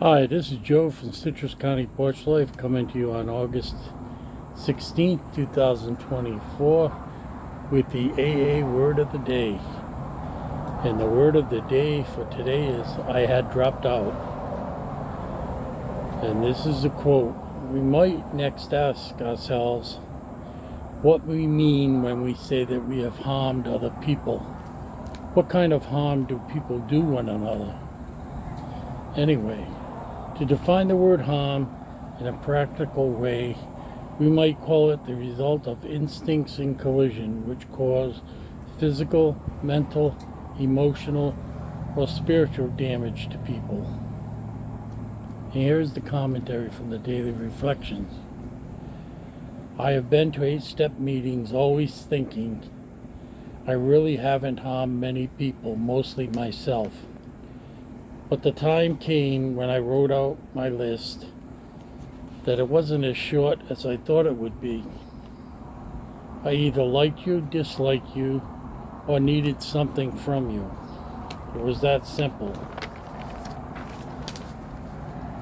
Hi, this is Joe from Citrus County Porch Life coming to you on August 16th, 2024 with the AA word of the day. And the word of the day for today is I had dropped out. And this is a quote. We might next ask ourselves what we mean when we say that we have harmed other people. What kind of harm do people do one another? Anyway, to define the word harm in a practical way, we might call it the result of instincts in collision which cause physical, mental, emotional, or spiritual damage to people. And here's the commentary from the Daily Reflections. I have been to 8-step meetings always thinking I really haven't harmed many people, mostly myself. But the time came when I wrote out my list that it wasn't as short as I thought it would be. I either liked you, disliked you, or needed something from you. It was that simple.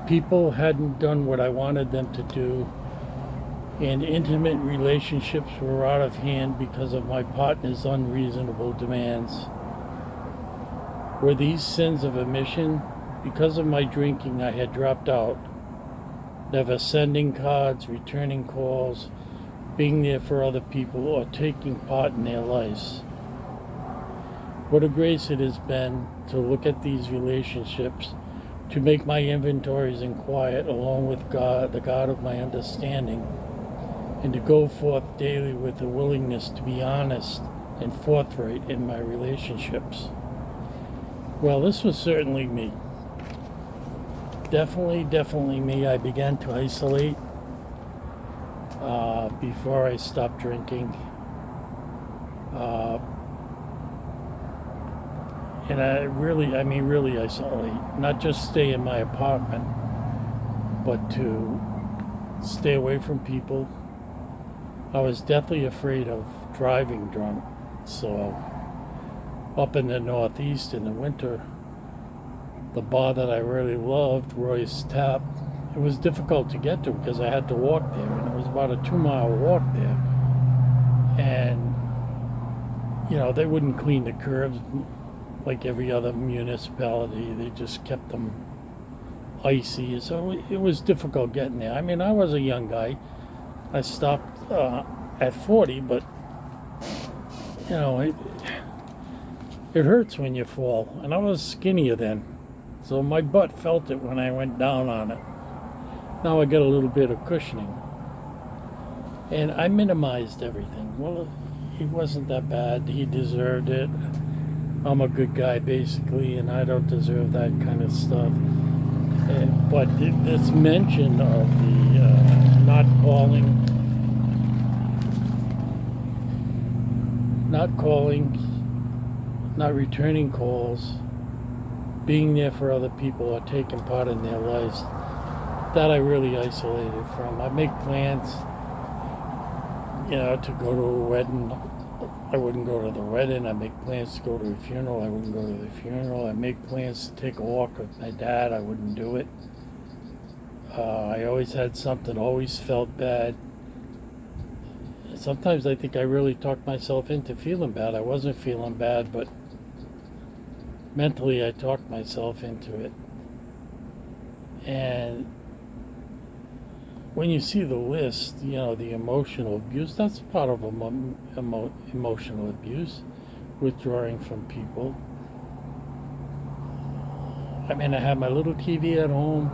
People hadn't done what I wanted them to do, and intimate relationships were out of hand because of my partner's unreasonable demands. Were these sins of omission? Because of my drinking, I had dropped out, never sending cards, returning calls, being there for other people, or taking part in their lives. What a grace it has been to look at these relationships, to make my inventories in quiet along with God, the God of my understanding, and to go forth daily with a willingness to be honest and forthright in my relationships. Well, this was certainly me. Definitely me. I began to isolate before I stopped drinking. And really isolate. Not just stay in my apartment, but to stay away from people. I was deathly afraid of driving drunk. So up in the Northeast in the winter, the bar that I really loved, Roy's Tap, it was difficult to get to because I had to walk there, and it was about a 2-mile walk there. And, they wouldn't clean the curbs like every other municipality. They just kept them icy, so it was difficult getting there. I mean, I was a young guy. I stopped at 40, but, it hurts when you fall, and I was skinnier then. So my butt felt it when I went down on it. Now I get a little bit of cushioning. And I minimized everything. Well, he wasn't that bad. He deserved it. I'm a good guy, basically, and I don't deserve that kind of stuff. But this mention of the not calling, not returning calls, being there for other people or taking part in their lives, that I really isolated from. I make plans, to go to a wedding. I wouldn't go to the wedding. I make plans to go to a funeral. I wouldn't go to the funeral. I make plans to take a walk with my dad. I wouldn't do it. I always had something, always felt bad. Sometimes I think I really talked myself into feeling bad. I wasn't feeling bad, but mentally I talked myself into it. And when you see the list, the emotional abuse, that's part of emotional abuse, withdrawing from people. I mean, I had my little TV at home.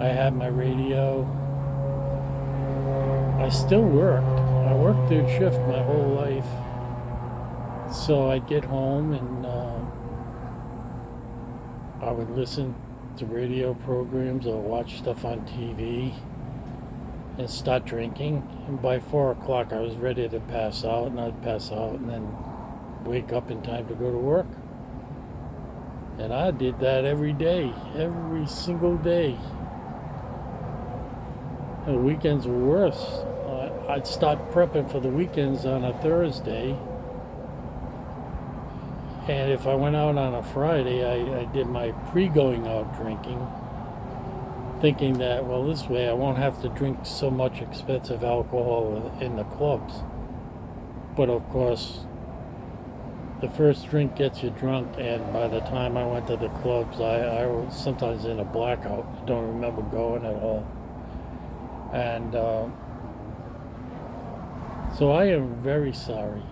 I had my radio. I still worked. I worked third shift my whole life. So I'd get home and I would listen to radio programs or watch stuff on TV and start drinking. And by 4 o'clock I was ready to pass out, and I'd pass out and then wake up in time to go to work. And I did that every day, every single day. And the weekends were worse. I'd start prepping for the weekends on a Thursday. And if I went out on a Friday, I did my pre-going out drinking thinking that, well, this way I won't have to drink so much expensive alcohol in the clubs. But of course, the first drink gets you drunk, and by the time I went to the clubs, I was sometimes in a blackout. I don't remember going at all. And so I am very sorry.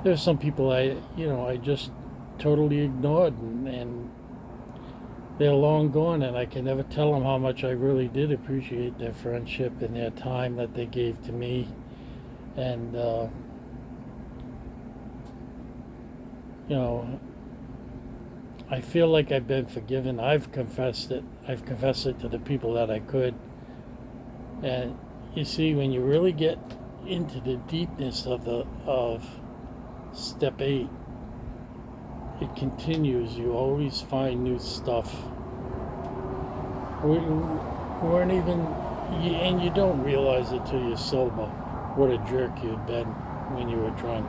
There's some people I just totally ignored, and they're long gone, and I can never tell them how much I really did appreciate their friendship and their time that they gave to me. And I feel like I've been forgiven. I've confessed it. I've confessed it to the people that I could. And you see, when you really get into the deepness of step 8, it continues. You always find new stuff. We weren't even, and you don't realize it till you're sober, what a jerk you'd been when you were drunk.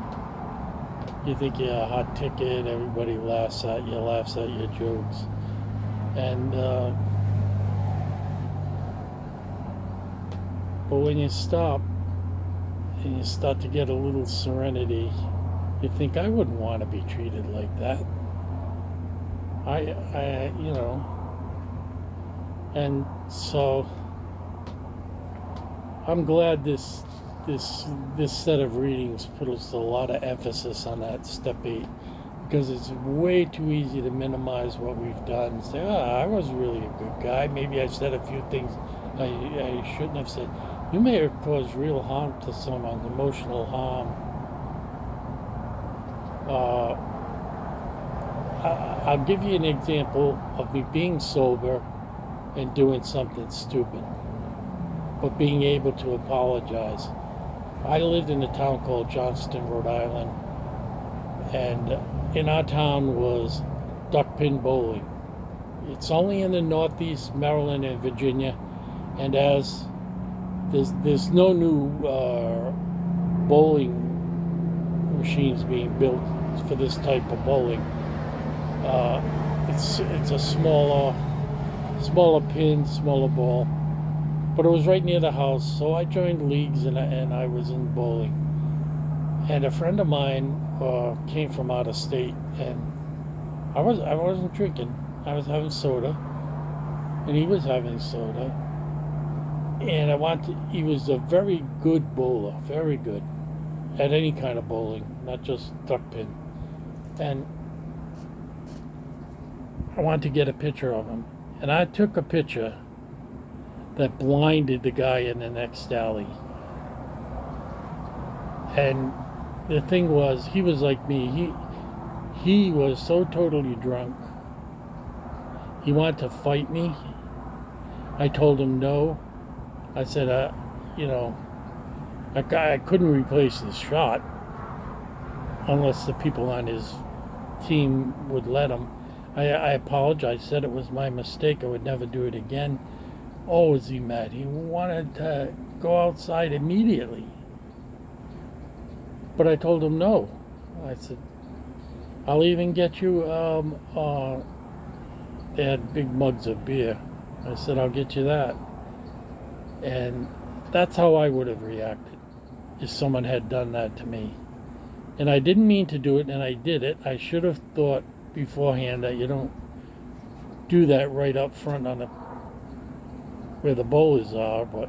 You think you're a hot ticket, everybody laughs at your jokes. And but when you stop and you start to get a little serenity, you think, I wouldn't want to be treated like that. And so I'm glad this set of readings puts a lot of emphasis on that step 8, because it's way too easy to minimize what we've done and say, I was really a good guy. Maybe I said a few things I shouldn't have said. You may have caused real harm to someone, emotional harm. I'll give you an example of me being sober and doing something stupid, but being able to apologize. I lived in a town called Johnston, Rhode Island, and in our town was duck pin bowling. It's only in the Northeast, Maryland and Virginia, and as there's no new bowling machines being built for this type of bowling. It's a smaller pin, smaller ball. But it was right near the house, so I joined leagues and I was in bowling. And a friend of mine came from out of state, and I wasn't drinking. I was having soda, and he was having soda. And he was a very good bowler, very good at any kind of bowling, not just duck pin. And I wanted to get a picture of him, and I took a picture that blinded the guy in the next alley. And the thing was, he was like me. He was so totally drunk. He wanted to fight me. I told him no. I said, I couldn't replace this shot unless the people on his team would let him. I apologized, said it was my mistake. I would never do it again. Oh, was he mad? He wanted to go outside immediately. But I told him no. I said, I'll even get you, they had big mugs of beer. I said, I'll get you that. And that's how I would have reacted if someone had done that to me. And I didn't mean to do it, and I did it. I should have thought beforehand that you don't do that right up front on where the bowlers are, but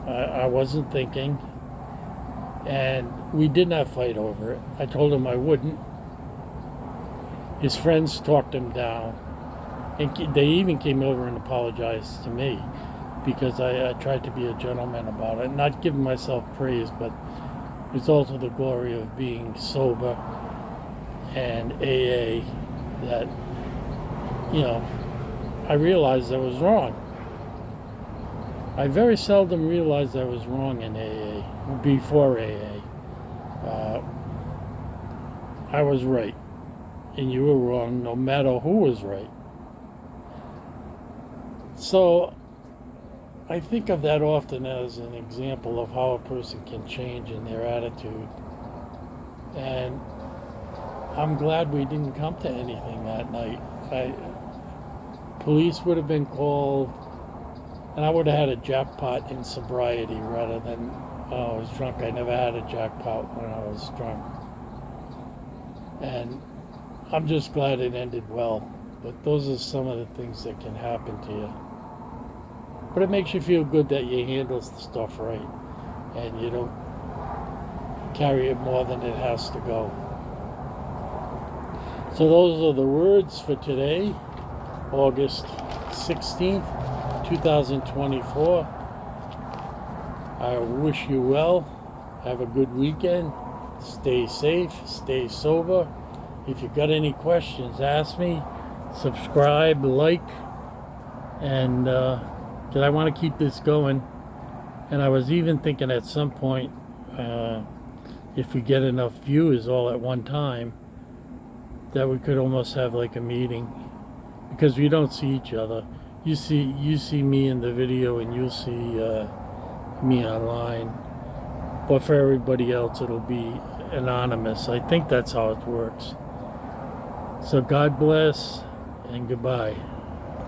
I wasn't thinking, and we did not fight over it. I told him I wouldn't. His friends talked him down, and they even came over and apologized to me, because I tried to be a gentleman about it, not giving myself praise, but it's also the glory of being sober and AA that I realized I was wrong. I very seldom realized I was wrong in AA, before AA. I was right, and you were wrong, no matter who was right. So I think of that often as an example of how a person can change in their attitude. And I'm glad we didn't come to anything that night. police would have been called, and I would have had a jackpot in sobriety rather than I was drunk. I never had a jackpot when I was drunk. And I'm just glad it ended well. But those are some of the things that can happen to you. But it makes you feel good that you handle the stuff right and you don't carry it more than it has to go. So those are the words for today, August 16th, 2024. I wish you well. Have a good weekend. Stay safe. Stay sober. If you got any questions, ask me. Subscribe, like, and because I want to keep this going. And I was even thinking at some point, if we get enough viewers all at one time, that we could almost have like a meeting, because we don't see each other. You see me in the video, and you'll see me online. But for everybody else, it'll be anonymous. I think that's how it works. So God bless and goodbye.